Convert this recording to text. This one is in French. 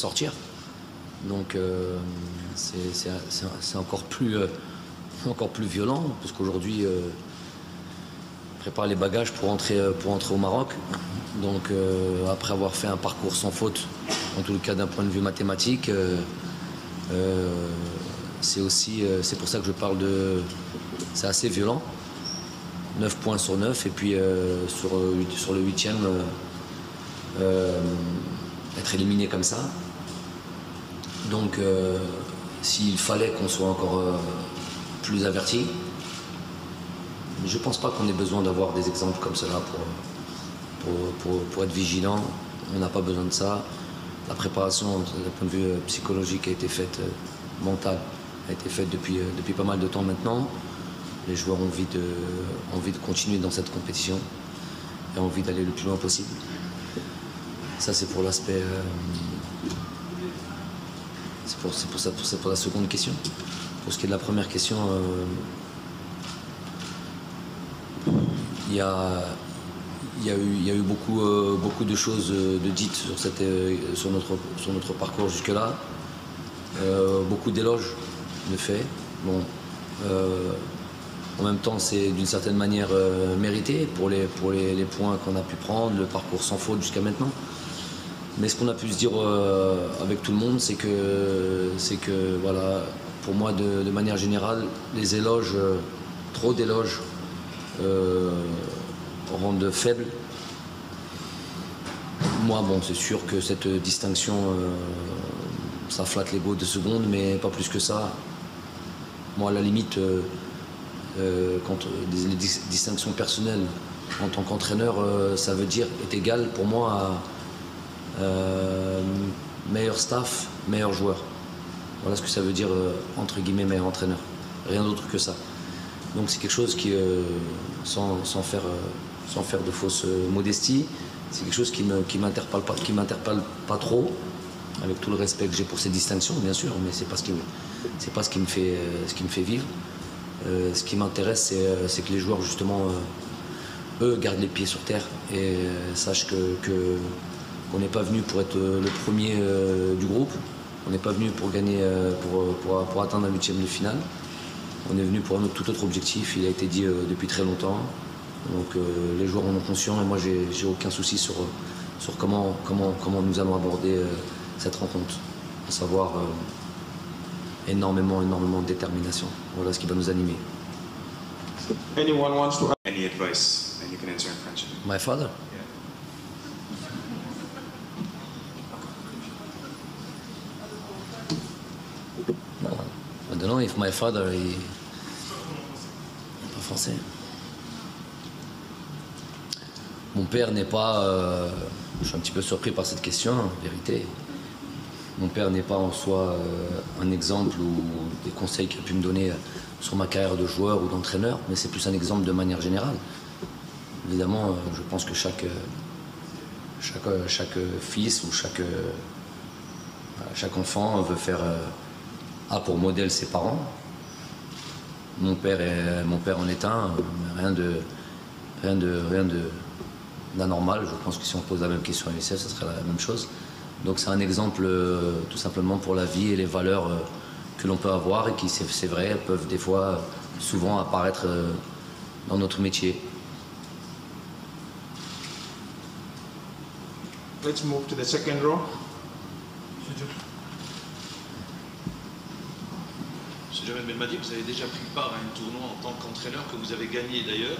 sortir. Donc c'est encore plus violent, parce qu'aujourd'hui, prépare les bagages pour entrer au Maroc. Donc après avoir fait un parcours sans faute, en tout cas d'un point de vue mathématique, c'est pour ça que je parle de... C'est assez violent. 9 points sur 9, et puis sur le 8e, être éliminé comme ça. Donc s'il fallait qu'on soit encore plus averti, je ne pense pas qu'on ait besoin d'avoir des exemples comme cela pour être vigilant. On n'a pas besoin de ça. La préparation d'un point de vue psychologique a été faite, mentale, a été faite depuis pas mal de temps maintenant. Les joueurs ont envie de continuer dans cette compétition et ont envie d'aller le plus loin possible. Ça, c'est pour l'aspect... c'est pour la seconde question. Pour ce qui est de la première question, il y a eu beaucoup de choses de dites sur notre parcours jusque-là. Beaucoup d'éloges de fait. Bon, en même temps, c'est d'une certaine manière mérité pour les points qu'on a pu prendre, le parcours sans faute jusqu'à maintenant. Mais ce qu'on a pu se dire avec tout le monde, c'est que voilà, pour moi, de manière générale, les éloges, trop d'éloges, rendent faible. Moi, bon, c'est sûr que cette distinction, ça flatte l'ego 2 secondes, mais pas plus que ça. Moi, à la limite, quand les distinctions personnelles en tant qu'entraîneur, ça veut dire, est égal pour moi à meilleur staff, meilleur joueur. Voilà ce que ça veut dire, entre guillemets, meilleur entraîneur. Rien d'autre que ça. Donc c'est quelque chose qui, sans faire de fausse modestie, c'est quelque chose qui m'interpelle pas trop, avec tout le respect que j'ai pour ces distinctions, bien sûr, mais c'est pas ce qui me fait vivre. Ce qui m'intéresse, c'est que les joueurs, justement, eux, gardent les pieds sur terre et sachent qu'on n'est pas venu pour être le premier du groupe. On n'est pas venu pour gagner, pour atteindre un 8e de finale. On est venu pour un tout autre objectif. Il a été dit depuis très longtemps. Donc les joueurs en ont conscience et moi j'ai aucun souci sur comment nous allons aborder cette rencontre. À savoir énormément de détermination. Voilà ce qui va nous animer. Anyone wants to add any advice, and you can answer in French. My father? No, I don't know if my father is pas français. Mon père n'est pas... je suis un petit peu surpris par cette question, en vérité. Mon père n'est pas en soi un exemple ou des conseils qu'il a pu me donner sur ma carrière de joueur ou d'entraîneur, mais c'est plus un exemple de manière générale. Évidemment, je pense que chaque fils ou chaque enfant veut faire a pour modèle ses parents. Mon père en est un, rien d'anormal. Je pense que si on pose la même question à l'UNICEF, ce serait la même chose. Donc c'est un exemple tout simplement pour la vie et les valeurs que l'on peut avoir et qui, c'est vrai, peuvent des fois, souvent apparaître dans notre métier. Let's move to the second row. Monsieur Jamel Belmadi, vous avez déjà pris part à un tournoi en tant qu'entraîneur que vous avez gagné d'ailleurs.